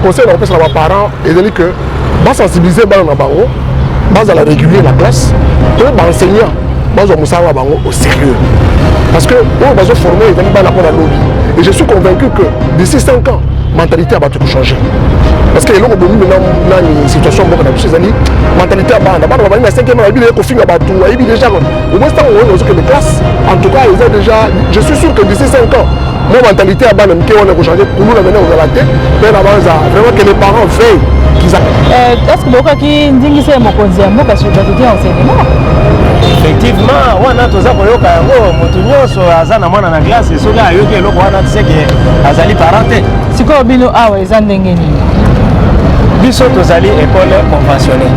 conseil on peut savoir parents et dire que va sensibiliser les bango, va la réguler la classe, pour enseignants, va au sérieux. Parce que on va se former les la lobby. Et je suis convaincu que d'ici 5 ans, la mentalité va tout changer. Parce que là, on a une situation où la mentalité va changer. La 5e année, il y a déjà au moins des classes. En tout cas, déjà, je suis sûr que d'ici 5 ans, mon mentalité va changer. Pour nous, vraiment que les parents veillent. Est-ce que beaucoup qui disent que mon conseil parce que tu es enseignement? Effectivement, on a tous ça pour le cas où Motunio sur Azana mona na classe et cela yo que loko wana tse que azali parenté. Siko bino awa ezandengeni. Biso tozali école conventionnelle.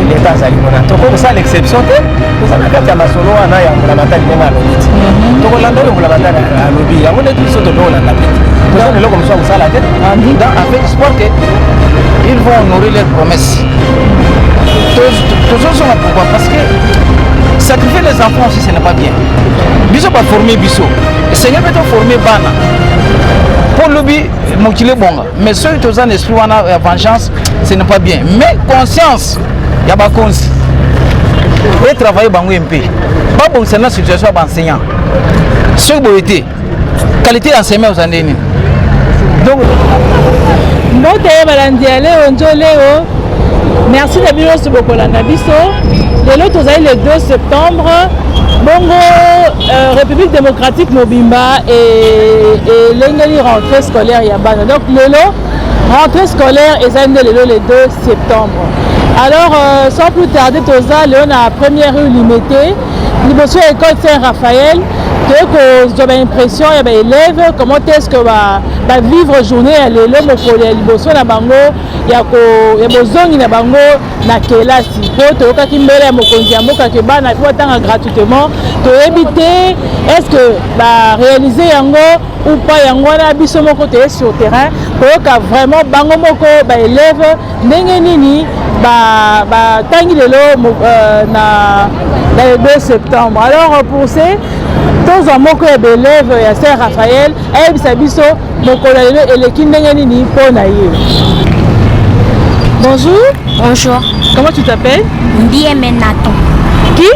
L'état azali mona. To ko ça l'exception te. Tozana kati ya masolo wana ya mulamatali ndenga lobiti. To ko lando mulamatali ya lobi. Ya mona biso to do la tapete. Tozana loko mso musala te. Dans avec sport que ils vont honorer leurs promesses. Toujours sont là pourquoi? Parce que sacrifier les enfants aussi, ce n'est pas bien. Biso pas former biso. Seigneur peut former bana. Pour l'obi, motiler bon. Mais ceux qui ont un esprit de vengeance, ce n'est pas bien. Mais conscience, il y a pas conscience. Et travailler dans l'UMP. Pas bon, c'est la situation d'enseignant. Ce qui a été, qualité d'enseignement aux années. Donc, merci de venir sur Bokolanabiso. Le 2 septembre, Bongo, République démocratique Mobimba et l'Engeli rentrée scolaire Yabana. Donc, rentrée scolaire est le 2 septembre. Alors, sans plus tarder, on a la première rue limitée. Nous sommes à l'école Saint-Raphaël. Donc, j'ai l'impression qu'il y a des élèves, comment est-ce que va vivre journée à l'élève pour les libosons à Bango, il y a besoin de Bango, na kelasi. Pour te cas qui me l'a mokonzi amoka que ba na attendre gratuitement, te éviter est-ce que réaliser yango ou pas yango na biso moko te sur terrain pour que vraiment bango moko élève ndenge nini tangi lelo na le 2 septembre. Alors pour ces tous en moko élève ya Saint-Raphaël et biso moko lelo eleki ndenge nini pour na ye. Bonjour. Bonjour. Comment tu t'appelles? Ndiemenaton. Qui?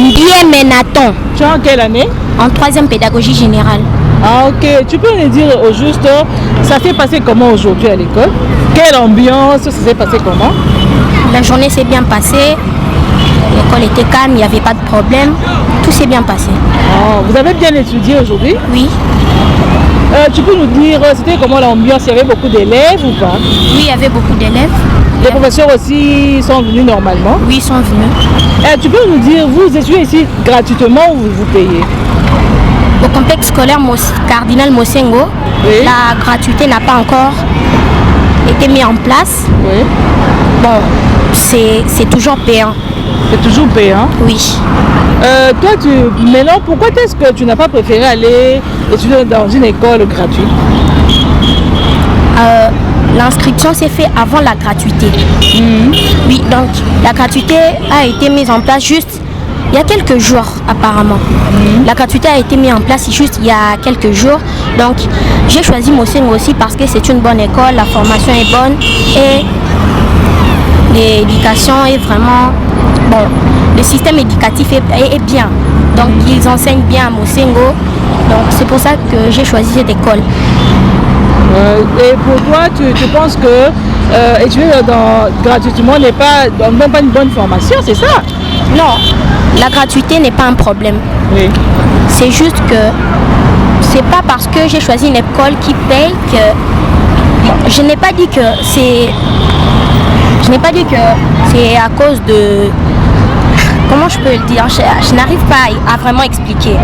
Ndiemenaton. Tu es en quelle année? En 3e pédagogie générale. Ah ok. Tu peux nous dire au juste, ça s'est passé comment aujourd'hui à l'école? Quelle ambiance? Ça s'est passé comment? La journée s'est bien passée. L'école était calme, il n'y avait pas de problème. Tout s'est bien passé. Oh, vous avez bien étudié aujourd'hui? Oui. Tu peux nous dire, c'était comment l'ambiance? Il y avait beaucoup d'élèves ou pas? Oui, il y avait beaucoup d'élèves. Les professeurs aussi sont venus normalement? Oui, ils sont venus. Tu peux nous dire, vous étudiez ici gratuitement ou vous payez? Au complexe scolaire Cardinal Mosengo, oui. La gratuité n'a pas encore été mise en place. Oui. Bon, c'est toujours payant. C'est toujours payant? Oui. Toi, maintenant, pourquoi est-ce que tu n'as pas préféré aller étudier dans une école gratuite? L'inscription s'est faite avant la gratuité. Oui, donc la gratuité a été mise en place juste il y a quelques jours apparemment. La gratuité a été mise en place juste il y a quelques jours. Donc j'ai choisi Mosengo aussi parce que c'est une bonne école, la formation est bonne et l'éducation est vraiment bon. Le système éducatif est bien. Donc ils enseignent bien à Mosengo. Donc c'est pour ça que j'ai choisi cette école. Et pour toi, tu penses que étudier gratuitement n'est pas une bonne formation, c'est ça? Non, la gratuité n'est pas un problème. Oui. C'est juste que c'est pas parce que j'ai choisi une école qui paye que je n'ai pas dit que c'est à cause de comment je peux le dire, je n'arrive pas à vraiment expliquer.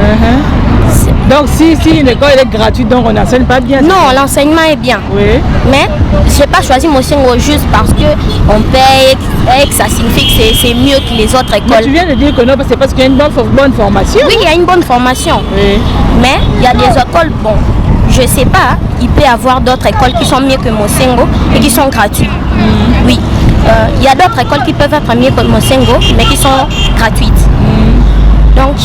Donc si une école est gratuite, donc on n'enseigne pas bien? Non, l'enseignement est bien. Oui. Mais je n'ai pas choisi Mosengo juste parce qu'on paye et que ça signifie que c'est mieux que les autres écoles. Mais tu viens de dire que non, c'est parce qu'il y a une bonne formation? Oui, il y a une bonne formation. Oui. Mais il y a des écoles, bon, je ne sais pas, il peut y avoir d'autres écoles qui sont mieux que Mosengo et qui sont gratuites. Oui. Il y a d'autres écoles qui peuvent être mieux que Mosengo, mais qui sont gratuites. Donc,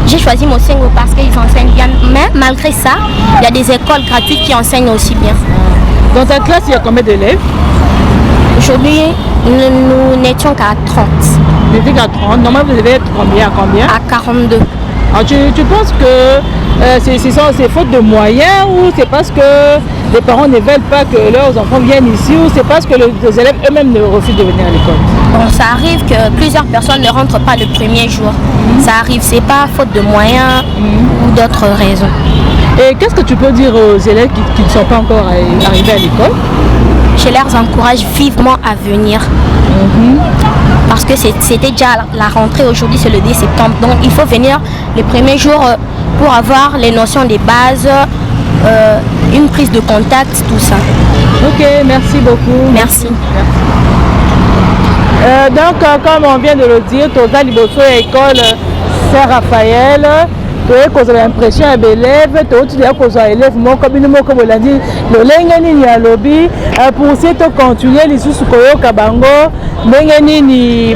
j'ai choisi Mosengo parce qu'ils enseignent bien. Mais malgré ça, il y a des écoles gratuites qui enseignent aussi bien. Dans ta classe, il y a combien d'élèves? Aujourd'hui, nous n'étions qu'à 30. Vous étiez qu'à 30. Normalement, vous devez être combien? À 42. Alors, tu penses que c'est faute de moyens ou c'est parce que les parents ne veulent pas que leurs enfants viennent ici ou c'est parce que les élèves eux-mêmes ne refusent de venir à l'école? Bon, ça arrive que plusieurs personnes ne rentrent pas le premier jour. Ça arrive, c'est pas faute de moyens ou d'autres raisons. Et qu'est-ce que tu peux dire aux élèves qui ne sont pas encore arrivés à l'école? Je leur encourage vivement à venir. Parce que c'était déjà la rentrée, aujourd'hui c'est le 10 septembre. Donc il faut venir le premier jour pour avoir les notions des bases, une prise de contact, tout ça. Ok, merci beaucoup. Merci. Donc, comme on vient de le dire, Toza Liboso à l'école Saint-Raphaël, tu as l'impression à l'élève, tu as l'élève, moi comme il m'a dit, le lengani ni à lobby, pour essayer de continuer les sous koyo kabango, lengani ni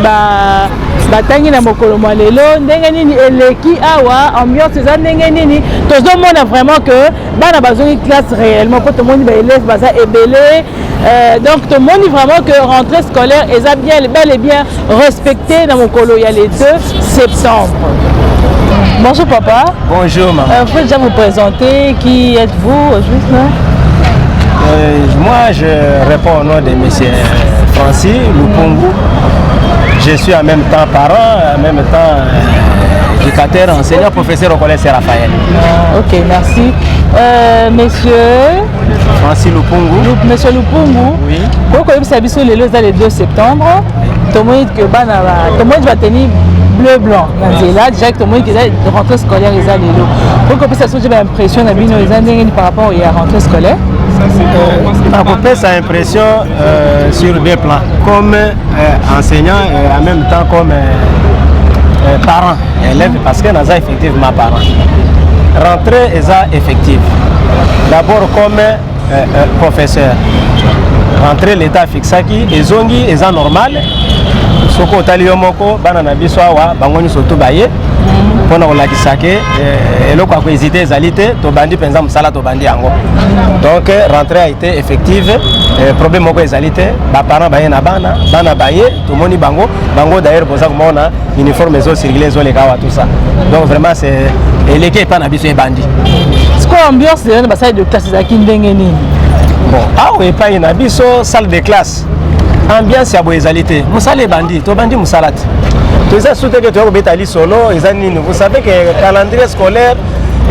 batangi na mokolo lelo, lengani ni eleki awa, ambiance ça lengani ni, tout le monde a vraiment que bana bazoni classe réellement, pour tout le monde ba élève baza ebelé. Donc tout le monde dit vraiment que rentrée scolaire est bien, bel et bien respecté dans mon colo. Il y a les 2 septembre. Bonjour papa. Bonjour maman. Vous pouvez déjà vous présenter, qui êtes-vous juste là? Moi je réponds au nom de M. Francis Lupungu. Je suis en même temps parent, en même temps éducateur, enseignant, professeur au collège Saint-Raphaël. Ok, merci. Monsieur Francis Lupungu. Monsieur Lupungu. Oui. Pourquoi vous savez que le 2 septembre, tout le monde va tenir bleu blanc. Déjà que tout le monde qui est rentrée scolaire, ils ont les lots. Pourquoi vous avez l'impression par rapport à la rentrée scolaire? Ça a impression sur 2 plans, comme enseignant et en même temps comme parent, élève, parce que nous avons effectivement parents. Rentrée est effective. D'abord comme professeur. Rentrée l'état fixé qui est zongi est normal. Soko taliomoko banana biswawa bangoni soto baye. Pona olakisake eloko a hésité ezalité to bandi penza musala to bandi yango. Donc rentrée a été effective. Problème moko ezalité ba parents baye na bana baye to moni bango d'ailleurs boza komona uniforme zo circuler zo lekawa tout ça. Donc vraiment c'est l'équipe pas na biso e bandi. C'est quoi l'ambiance de la salle de classe à Kindengeni? Bon, ah oui, pas une abisso, salle de classe. Ambiance à boisalité. Moussale bandi, to bandi moussalat. Tout ça, surtout que tu as obéi solo, vous savez que le calendrier scolaire,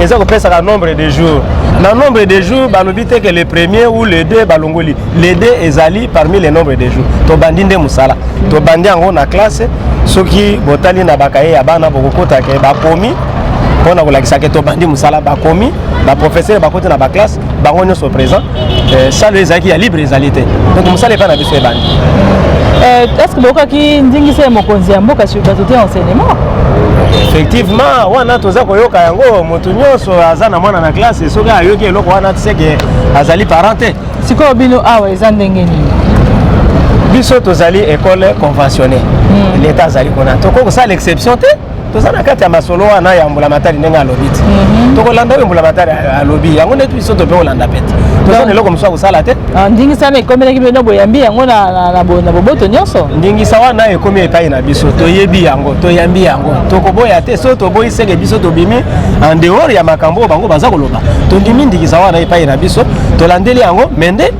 ils ont presque un nombre de jours. Dans le nombre de jours, il que le premier ou le 2, les 2 est parmi les nombres de jours. To bandi de moussala. To bandi en haut na classe, ceux qui botali na bakaye abana bokota ke ba komi. On a volé to bandi musala ba komi ba professeur ba côté na ba classe ba on sont présents ça les a qui a libre réalité donc musala pas na biso bandi est-ce que beaucoup qui ndingisa mokonzi ya mboka sur côté enseignement effectivement wana toza koyoka yango motu nyonso aza na mwana na classe soki ayoki eloko wana tseke azali parenté siko bino awa eza ndenge nini biso tozali école conventionnée l'état azali kona toko ça l'exception te toza na kati ya masolo wana ya mbulamatari ndenge alobi te tokolanda oyo mbulamatari alobi yango nde biso tope kolanda pete toza na eloko mosusu akosala te ndingisa wana ekomelaki bino boyambi yango na boboto nyonso ndingisa wana ekomi epai na biso toyebi yango toyambi yango tokoboya te so toboyi seke biso tobimi en dehors ya makambo oyo bango baza koloba tondimi ndingisa wana epai na biso tolandeli yango mende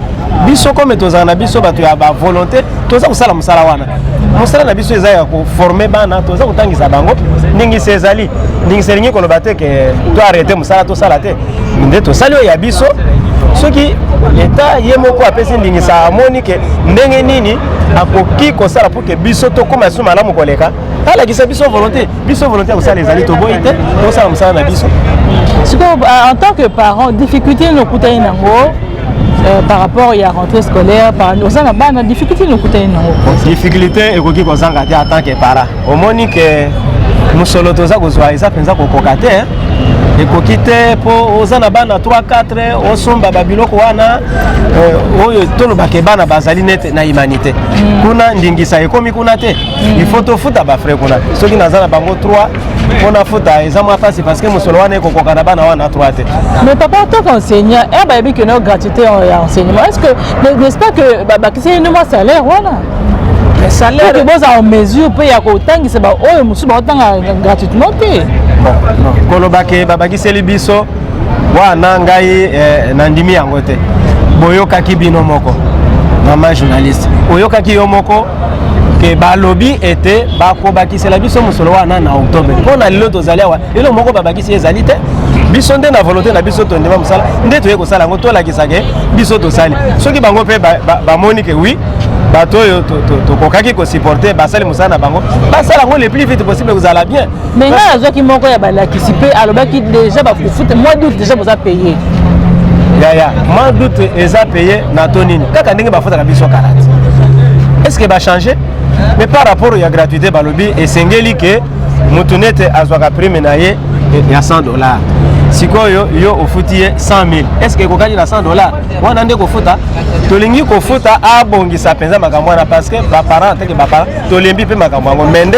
biso comme tozala na biso bato ya bavolonté toza kosala mosala wana mosala na biso eza ya koforme bana toza kotangisa bango ndingisa ezali ndingisa elingi koloba te ke to arrete mosala tosala te nde tosali oyo ya biso soki leta ye moko apesi ndingisa amoni ke ndenge nini akoki kosala pour ke biso tokóma esu malamu koleka alakisa biso volonté ya kosala ezali toboyi te tosala mosala na biso en tant que parent difficulté nokutani nango par rapport à la rentrée scolaire, nous avons des difficultés. Difficulté et kozanga te en tant que parent. Au moins que nous solo toza kozwa eza penza kokokate ekoki te mpo oza na bana 3-4 osomba babiloko wana oyo tolobaka bana bazali nete na humanité kuna ndingisa ekomi kuna te il faut tofuta bafrais kuna soki naza na bango 3 mpona futa eza mwa pasi parce que mosolo wana ekokoka na bana wana 3 te. Mais papa, en tant qu'enseignant, bayebi que no gratuité en enseignement, est-ce que n'est-ce pas que bakisi no mo salaire wana? Le salaire que boza en mesure pe ya ko tangisa ba oyo musu ba tanga gratuitement te. Non, kolobake babakiseli biso wana ngai nandimi yango te. Boyokaki bino moko. Mama journaliste. Boyokaki yo moko ke balobi ete bakobakisela biso musolo wana na octobre. Pona lelo tozali awa, lelo moko babakisi ezali te. Biso nde na volonté na biso to ndima musala, nde toye kosala ngo tolakisa ke biso tosali. Soki bango pe bamoni ke oui, bato yo tokokaki ko supporter basali musala na bango, basala ngo le plus vite possible kuzala bien. Mais nga azoki moko ya balakisi pe alobaki déjà ba foot mois d'août déjà vous a payé. Ya mois d'août eza payé na tonini. Kaka ndenge bafuta biso 40. Est-ce que va changer? Mais par rapport à la gratuité balobi esengeli ke mutunete azwaka prime na ye ya $100. Sikoyo yo ofuti 100,000. Est-ce que kokali na $100? Wana nde kofuta tolingi kofuta abongisa penza makambo wana parce que ba parents teke ba parents tolembi pe makambo ngo mende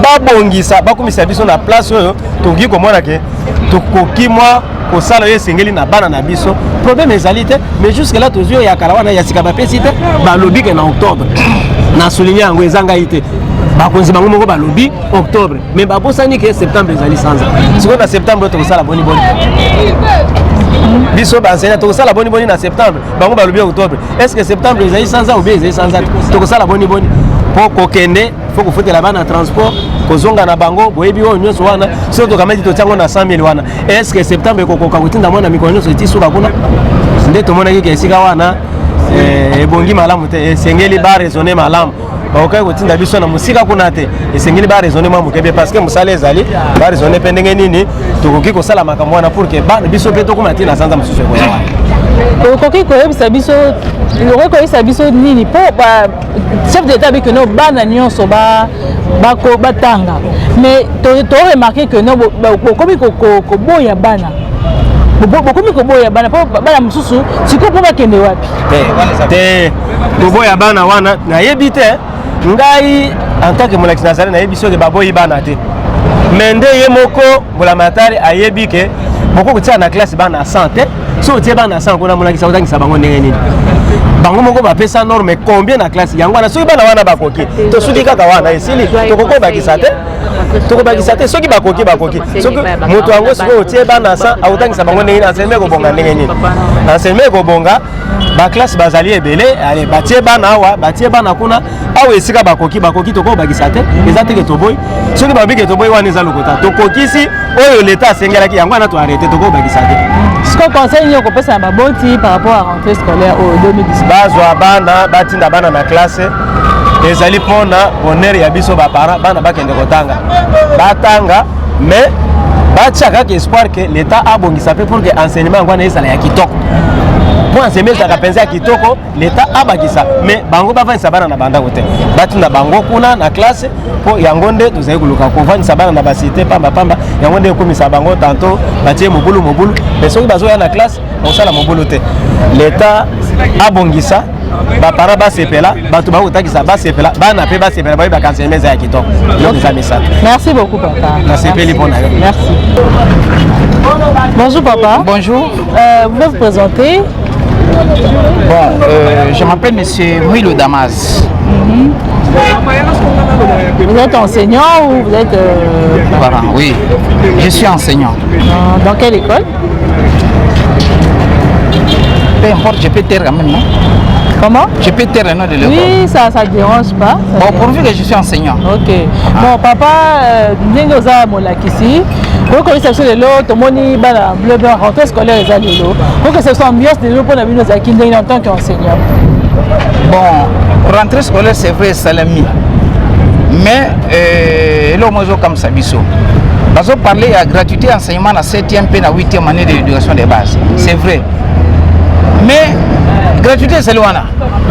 babongisa bakumisa biso na place oyo toki komona ke tokoki mwa kosala yo esengeli na bana na biso problème ezali te mais jusque là tozio ya kala wana ya sika bapesi te balobi ke na octobre na souligner yango ezanga ite bakonzi bango moko balobi octobre mais babosani ke septembre ezali sanza siko na septembre tokosala boni biso bansenya tokosala boni na septembre bango balobi octobre est-ce que septembre ezali sanza ou bien ezali sanza tokosala boni po kokende faut kofutela bana transport kozonga na bango boyebi oyo nyonso wana so tokamati totiango na 100,000 wana est-ce que septembre ekokoka kotinda mwana mikolo nyonso etisuka kuna nde tomonaki ke esika wana ebongi malamu te esengeli baresone malamu bakokai kotinda biso na mosika kuna te esengeli baresone mwa mokebe parce que mosala ezali baresone mpe ndenge nini tokoki kosala makambo wana pour ke bana biso mpe tokoma te na sanza mosusu ekoya wana okoki koyebisa biso nini mpo chef d'état abi ke no bana nyonso batanga mais toremarke ke no bokomi koboya bana bokomi koboya bana mpo bana mosusu sikoyo mpo bakende wapi te koboya bana wana nayebi te ngai en tant que molakisi nazali nayebi soki baboyi bana te mais nde ye moko mbulamatari ayebi ke boko kotia na classe bana 100 te so otie bana 100 kuna molakisa otangisa bango ndenge nini bango moko bapesa norme combien na classe yango wana soki bana wana bakoki tosuki kaka wana esili tokokobakisa te soki bakoki soki moto yango sikoyo otie bana 100 aotangisa bango ndenge nini enseignement ekobonga ndenge nini enseignement ekobonga baklasse bazali ebele ale batie bana awa batie bana kuna awa esika bakoki tokobakisa te eza teke toboyi soki babiki toboyi wana eza lokota tokokisi oyo leta asengelaki yango wana toarrete tokobakisa te. Ce qu'on conseille au kopesa na baboti par rapport à rentrée scolaire au 2018 bazwa bana batinda bana na classe ezali mpona honneur ya biso bapara bana bakende kotanga batanga mais batia kaka espoir ke leta abongisa mpe pour ke enseignement yango wana ezala ya kitoko mpo enseignement ezalaka mpenza ya kitoko leta abakisa mais bango bavandisa bana na bandako te batinda bango kuna na classe mpo yango nde tozali koluka kovandisa bana na basite pambapamba yango nde ekomisa bango tanto batie mobulu mais soki bazoya na classe bakosala mobulu te leta abongisa bapara basepela bato bakotakisa basepela bana mpe basepela bayebaka enseignement eza ya kitoko eloko eza misato. Merci beaucoup papa. Nasepeli mpo na yo. Merci. Bonjour papa. Bonjour. Vous pouvez vous présenter? Bon, je m'appelle monsieur Mouilou Damas. Vous êtes enseignant ou vous êtes Parent, oui, je suis enseignant. Dans quelle école? Peu importe, je peux taire quand même, non? Comment? Je peux taire le nom de l'école. Oui, ça ne dérange pas. Bon, pourvu que je suis enseignant. Ok. Bon, papa, ndenge oza molakisi. Pour que réception de l'eau, tout le monde est rentrée scolaire et l'eau. Pour que ce soit ambiance de l'eau pour la vie de en tant qu'enseignant. Bon, rentrée scolaire, c'est vrai, c'est l'ami. Mais, l'eau, moi, comme ça, biso. Parce qu'on parlait à gratuité enseignement à la 7e et la 8e année de l'éducation de base. C'est vrai. Mais, gratuité, c'est le wana.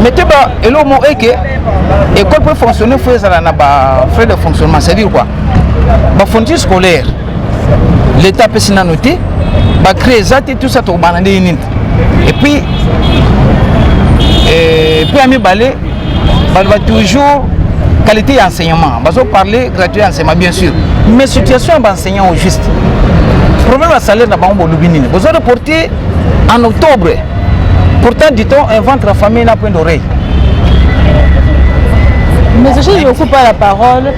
Mais tu vois, l'eau, moi, est que l'école peut fonctionner, frais de fonctionnement. C'est-à-dire quoi? La fourniture scolaire. l'État peut s'y noter, va créer ça et tout ça pour bananer. Et puis à mi balé, va toujours qualité d'enseignement. Va parler gratuit d'enseignement bien sûr, mais situation d'enseignant au juste. Problème de salaire d'abord au Lubinine. Vous avez reporté en octobre. Pourtant, dit-on, un ventre affamé n'a point d'oreille. Mais ce ne faut pas la parole.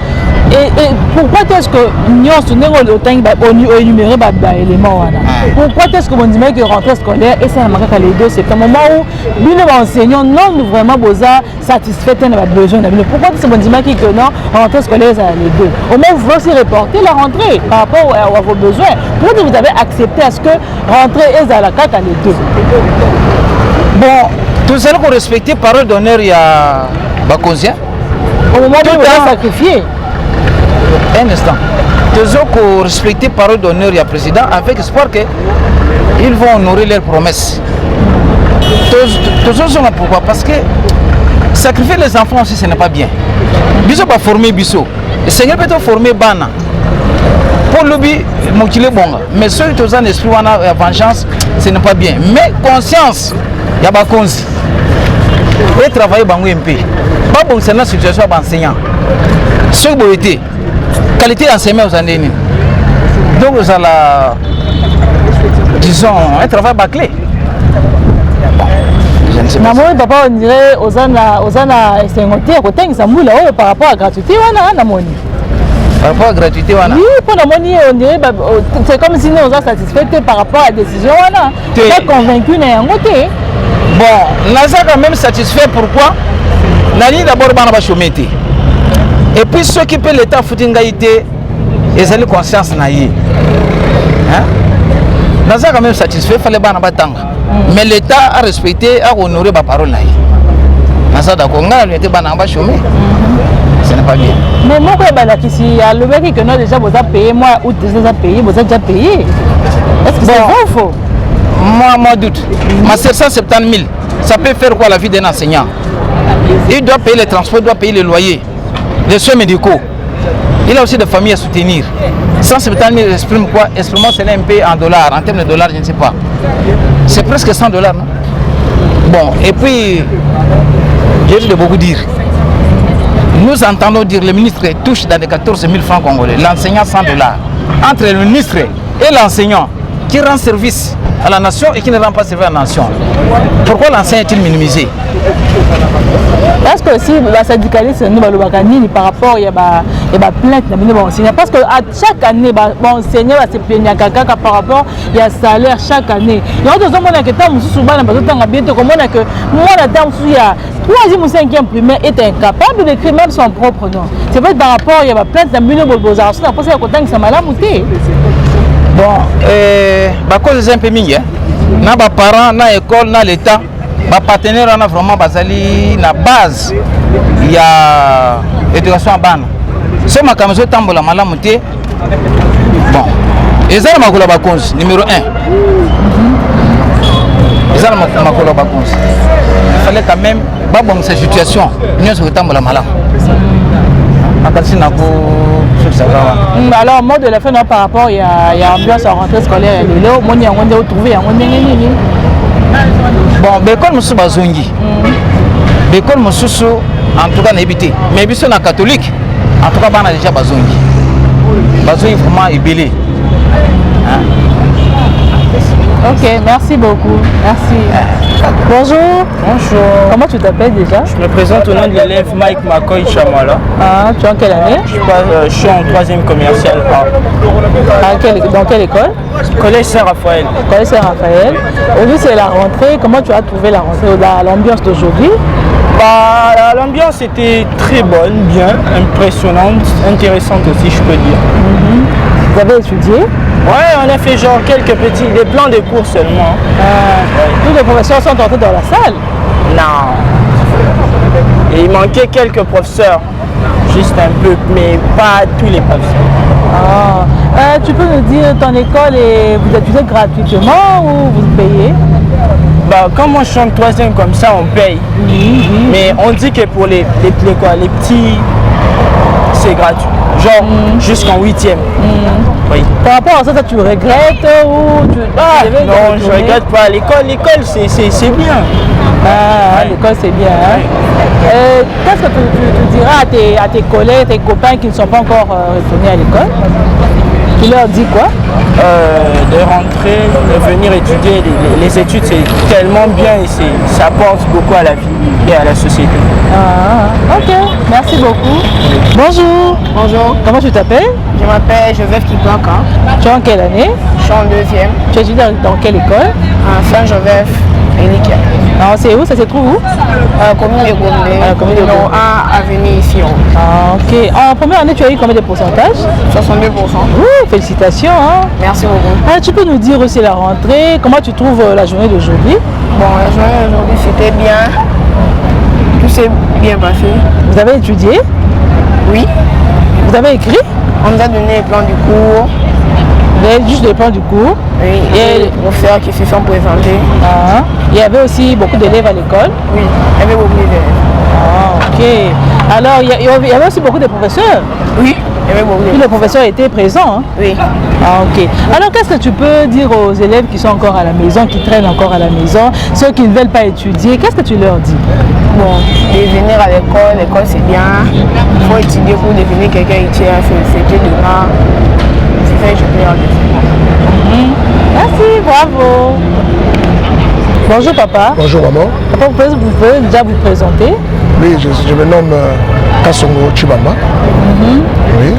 Et pourquoi est-ce que nous avons énuméré les éléments? Pourquoi est-ce que vous dites que rentrée scolaire et ça n'a les 2 septembre, au moment où les enseignants n'ont vraiment pas satisfait de besoin? Pourquoi est-ce que vous dites que non, rentrée scolaire, ça les 2? Au moins, vous voulez aussi reporter la rentrée par rapport à vos besoins. Pourquoi vous avez accepté à ce que rentrée et la carte à les 2? Bon, tout allons respecter parole d'honneur, il y a Bakozia. Au moment où vous avez sacrifié. Un instant. Tous allons respecter parole d'honneur, il y a président, avec espoir qu'ils vont honorer leurs promesses. Tous allons pourquoi? Parce que sacrifier les enfants aussi, ce n'est pas bien. Biso va former Biso. Le Seigneur peut former Bana. Pour lui, Mokile Bonga. Mais ceux qui ont un esprit de vengeance, ce n'est pas bien. Mais conscience, il y a des cons. Et travailler dans l'UMP. Pas bon, c'est une situation d'enseignant. Ce qui a été, qualité d'enseignement aux années. Donc, vous avez, disons, un travail bâclé. Maman et papa, on dirait aux Anna Sengoté, à côté de Samoula, par rapport à la gratuité, on a moni. Par rapport à la gratuité, on a. Oui, pour la monnaie, on dirait, c'est comme si nous sommes satisfaits par rapport à la décision, on a. Pas convaincu, n'a côté. Bon, nous sommes quand même satisfaits. Pourquoi? Nani d'abord, on va chômer. Et puis ceux qui paient l'État foutingaïté, ils ont la conscience naïe. Nous sommes quand même satisfaits, il fallait pas battre. Mais l'État a respecté, a honoré ma parole naïe. Nous sommes d'accord, l'État va chômer. Ce n'est pas bien. Mais moi, si le mec que nous déjà vous avez payé, moi, ou déjà payé, vous avez déjà payé. Est-ce que c'est bon ou faux? Moi, doute. Ma 770 000, ça peut faire quoi la vie d'un enseignant? Il doit payer les transports, il doit payer les loyers, les soins médicaux. Il a aussi des familles à soutenir. 170 000 exprime quoi? Exprime c'est un peu en dollars, en termes de dollars, je ne sais pas. C'est presque 100 $, non? Bon, et puis, j'ai de beaucoup dire. Nous entendons dire que le ministre touche dans les 14 000 francs congolais, l'enseignant 100 $. Entre le ministre et l'enseignant qui rend service à la nation et qui ne rend pas service à la nation. Pourquoi l'enseignant est-il minimisé? Est-ce que si les syndicalistes nous par rapport à la plainte de l'enseignant, parce qu'à chaque année, l'enseignant va se plaindre par rapport à salaire chaque année. Il y a d'autres gens qui sont souvent bientôt comme que moi, la terme il y a 3e ou 5e primaire est incapable d'écrire même son propre nom. C'est vrai par rapport à la plainte de l'enseignant, c'est pour ça que ça m'a lamouté. Bon, cause un peu mieux. Na ba parents, na école, na l'État, ba partenaire on a vraiment basali na base. Il y a éducation bana. C'est ma camiso tambola malamuté. Bon, ezala makula ba cause numéro 1. Ezala makula ba cause. Il fallait quand même ba bon cette situation, nous sur tambola malam. Alors, mot de la fin par rapport il y a ambiance en rentrée scolaire, on a trouvé bon, l'école Moussou Bazongi, l'école Moussou en tout cas n'habité, mais bien sûr la catholique, en tout cas on a déjà Bazongi. Bazongi vraiment est belé. Ok, merci beaucoup. Merci. Bonjour. Bonjour. Comment tu t'appelles déjà? Je me présente au nom de l'élève Mike Makoy Chamala. Ah, tu es en quelle année? Je suis en 3e commercial A. Dans quelle école? Collège Saint-Raphaël. Collège Saint-Raphaël. Aujourd'hui, c'est la rentrée. Comment tu as trouvé la rentrée, l'ambiance d'aujourd'hui? L'ambiance était très bonne, bien, impressionnante, intéressante aussi, je peux dire. Vous avez étudié? Ouais, on a fait genre des plans de cours seulement. Tous les professeurs sont entrés dans la salle? Non. Et il manquait quelques professeurs, juste un peu, mais pas tous les professeurs. Tu peux nous dire ton école et vous étudiez gratuitement ou vous payez? Quand moi je suis en 3e comme ça, on paye. Mais on dit que pour les petits, c'est gratuit. Genre jusqu'en 8e. Oui. Par rapport à ça, tu regrettes ou tu... non, je ne regrette pas. L'école, c'est bien. Ah, l'école, c'est bien. Hein? Qu'est-ce que tu diras à tes collègues, tes copains qui ne sont pas encore retournés à l'école? Tu leur dis quoi? De rentrer, de venir étudier. Les études, c'est tellement bien et ça apporte beaucoup à la vie et à la société. Ah, ok, merci beaucoup. Bonjour. Bonjour. Comment tu t'appelles? Je m'appelle Joseph Kipaka. Tu es en quelle année? Je suis en 2e. Tu étudies dans quelle école? À Saint-Joseph et Nickel. Ah, c'est où? Ça se trouve où? Commune de Gombe. Commune de Gombe. Non, 1 avenue ici. Ah, ok. En première année, tu as eu combien de pourcentage? 62%. Ouh, félicitations. Hein? Merci beaucoup. Ah, tu peux nous dire aussi la rentrée, comment tu trouves la journée d'aujourd'hui? Bon, la journée d'aujourd'hui, c'était bien. Tout s'est bien passé. Vous avez étudié? Oui. Vous avez écrit? On nous a donné les plans du cours. Vous avez juste les plans du cours? Oui, et les professeurs qui se sont présentés. Ah, il y avait aussi beaucoup d'élèves à l'école? Oui, il y avait beaucoup d'élèves. Ah, ok. Alors, il y avait aussi beaucoup de professeurs? Oui, il y avait beaucoup d'élèves. Puis les professeurs étaient présents? Hein? Oui. Ah, ok. Alors, qu'est-ce que tu peux dire aux élèves qui sont encore à la maison, qui traînent encore à la maison, ceux qui ne veulent pas étudier, qu'est-ce que tu leur dis? Bon, de venir à l'école c'est bien. Il faut étudier pour devenir quelqu'un utile. C'était demain. C'est ça que je peux leur dire. Merci, bravo. Bonjour papa. Bonjour maman. Papa, vous pouvez déjà vous présenter? Oui, je me nomme Kassongo Chibamba. Oui.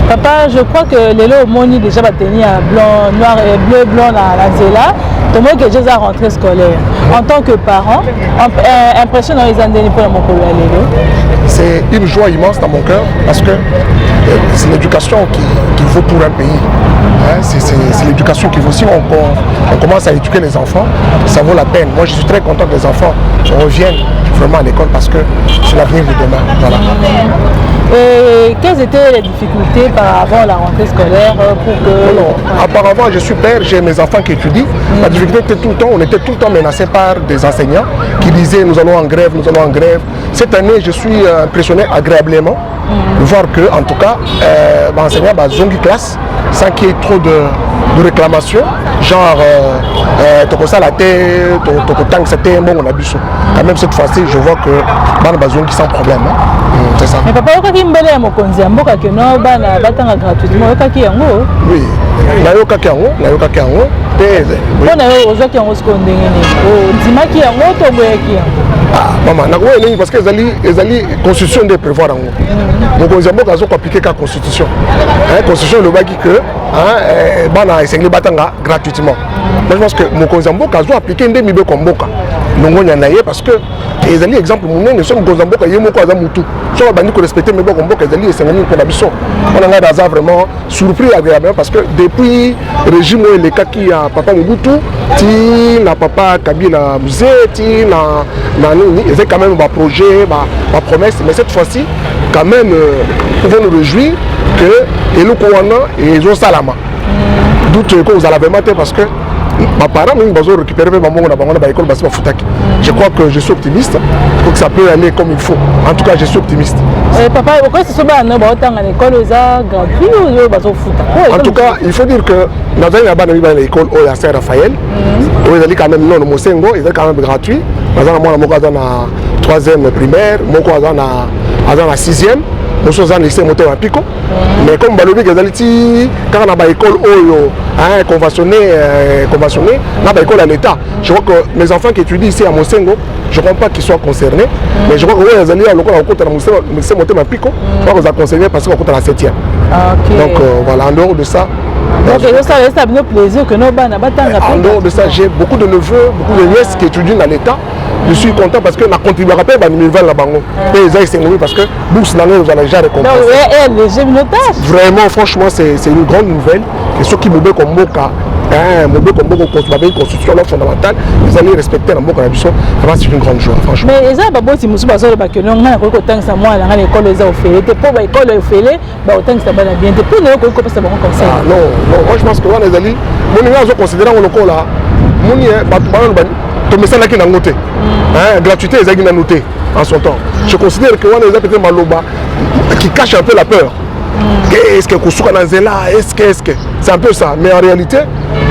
Papa, je crois que les lots moni déjà va tenir blanc, noir et bleu, blanc dans la zéla. Tout le monde est déjà à rentrée scolaire. En tant que parent, impressionnant les années pour mon collègue. C'est une joie immense dans mon cœur parce que c'est l'éducation qui vaut pour un pays. Hein, c'est l'éducation qui vaut. Si on commence à éduquer les enfants, ça vaut la peine. Moi, je suis très content que les enfants reviennent vraiment à l'école parce que c'est l'avenir de demain. Voilà. Et quelles étaient les difficultés par avant la rentrée scolaire pour que... Non, auparavant, je suis père, j'ai mes enfants qui étudient. La difficulté était tout le temps, on était tout le temps menacés par des enseignants qui disaient nous allons en grève, nous allons en grève. Cette année, je suis impressionné agréablement de voir que, en tout cas, l'enseignant va zongi classe sans qu'il y ait trop de réclamations, genre ça la tête, c'était bon, on a vu ça. Quand même cette fois-ci, je vois que Ban Bazongi sans problème. Hein. C'est ça. Mais papa, vous avez dit que vous avez gratuitement. Oui, nayoka kiango. Ah, maman, parce que les constitution de prévoir en haut. Donc, on a appliqué la constitution. La constitution le baki que bana essayé batanga gratuitement. Moi, je pense que mon Kozamboka a appliqué un demi-be comme Boka. Non, on y en a parce que les alliés, exemple, nous sommes Kozamboka, il y a beaucoup de mutu. Si on va respecter mes Boka, les alliés, c'est un pour la mission. On en a vraiment surpris agréablement parce que depuis le régime où les cas qui a papa Mobutu, ti na papa Kabila Musée, ti na ils ont quand même un projet, ma promesse, mais cette fois-ci, quand même, nous pouvons nous réjouir que les Kouana et les Salama. Doute que vous allez mater parce que mes parents ont récupéré ma maman dans l'école. Je crois que je suis optimiste, que ça peut aller comme il faut. En tout cas, je suis optimiste. Papa, pourquoi c'est à l'école gratuit ou en tout cas, il faut dire que nous avons dans l'école à Saint-Raphaël. Ils ont quand même non Mosengo, ils sont quand même gratuit. Nous avons en 3e primaire, nous avons en 6e. Nous sommes en lycée Moté Pico. Mais comme Balobi Gazaliti, quand on a une école conventionnée, on a une école à l'État. Je crois que mes enfants qui étudient ici à Mosengo, je ne crois pas qu'ils soient concernés. Mais je crois que les alliés à l'école au lycée Moté Pico, je crois qu'ils sont concernés parce qu'on compte à la 7e. Donc voilà, en dehors de ça. Donc, ça a plaisir que nos en dehors de ça, j'ai beaucoup de neveux, beaucoup de nièces qui étudient dans l'État. Je suis content parce que la contribution à la nouvelle là-bas. Parce que bourse l'année, vous allez déjà récompenser. Vraiment, franchement, c'est une grande nouvelle. Et ceux qui me veulent comme Moka, une constitution fondamentale, vous allez respecter la Moka. Vraiment, c'est une grande joie, franchement. Mais les gens qui sont pas que nous avons autant que ça, moi, à l'école, les ont fait. Pour l'école, autant que ça va bien. Pour nous, comme ça. Non, moi, je pense que les alliés, nous considérons le local là. Tout ça qui n'a noté. Gratuité, ils ont noté en son temps. Je considère que on a peut-être maloba. qui cache un peu la peur. Est-ce que Koussouka Nanzela, est-ce que c'est un peu ça. Mais en réalité,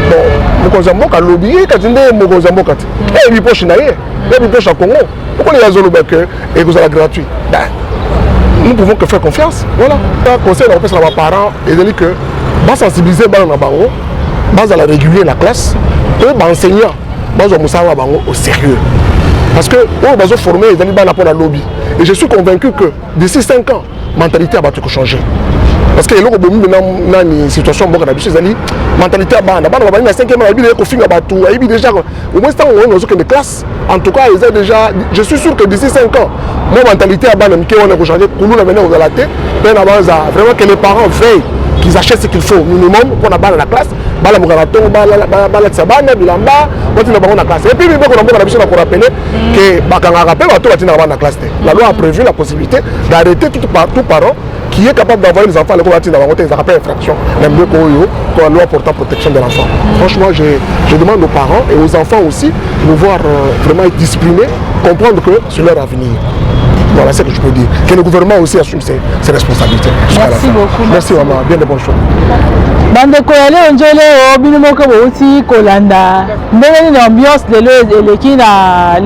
bon, Mokonzamboka lobby, quand il est Mokonzamboka, et il poche naïe, il poche à Congo. Pourquoi il y a Zolobek et vous avez gratuit? Nous ne pouvons que faire confiance. Voilà. Le conseil européen sur les parents et de dire que va sensibiliser les bango, va la réguler la classe, et les enseignants, va au sérieux. Parce que on va former les animaux pour la lobby. Et je suis convaincu que d'ici 5 ans, la mentalité va tout changer. Parce que l'autre dans une situation beaucoup d'habitude, la mentalité va dans 5e année, il y a déjà au moins tant on a des classes. En tout cas, déjà, je suis sûr que d'ici 5 ans, ma mentalité va changer. Pour nous, vraiment que les parents veillent qu'ils achètent ce qu'il faut minimum pour la balle la classe. Et puis, il faut rappeler que la classe. La loi a prévu la possibilité d'arrêter tout parent qui est capable d'envoyer les enfants à l'école ils appellent infraction. Même mieux que la loi portant protection de l'enfant. Franchement, je demande aux parents et aux enfants aussi de pouvoir vraiment être disciplinés, comprendre que c'est leur avenir. Voilà ce que je peux dire. Que le gouvernement aussi assume ses responsabilités. Merci beaucoup. Merci maman, bien de bonnes choses. Bande koyale onjole o binumoko bouti kolanda. Ndenge l'ambiance de le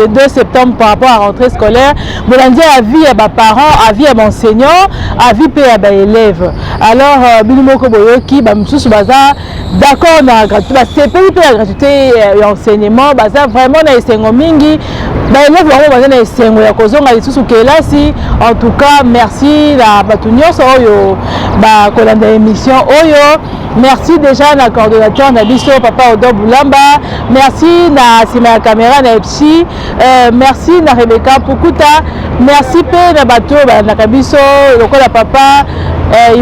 2 septembre par rapport à la rentrée scolaire, bolandi à vie à mes parents, à vie à enseignants, à vie à mes élèves. Alors binumoko boyoki ba msusu baza d'accord na gratuité, c'est pas la gratuité et enseignement, baza vraiment na esengo mingi. Ba élèves vraiment baza na esengo ya kozonga lisusu kelasi. En tout cas, merci la batunyoso oyo ba kolanda émission oyo. Merci déjà à la coordonnateur Nabiso, Papa Odo Boulamba. Merci à la caméra Naepsi. Merci à Rebecca Pukuta. Merci à Bato, à Kabiso, le papa.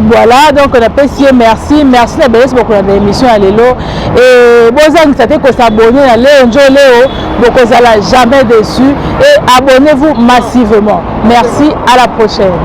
Voilà, donc on a apprécié, merci à Bélès pour l'émission à l'élo. Et bon, ça a été que s'abonner à Léo, donc vous n'allez jamais déçu. Et abonnez-vous massivement. Merci, à la prochaine.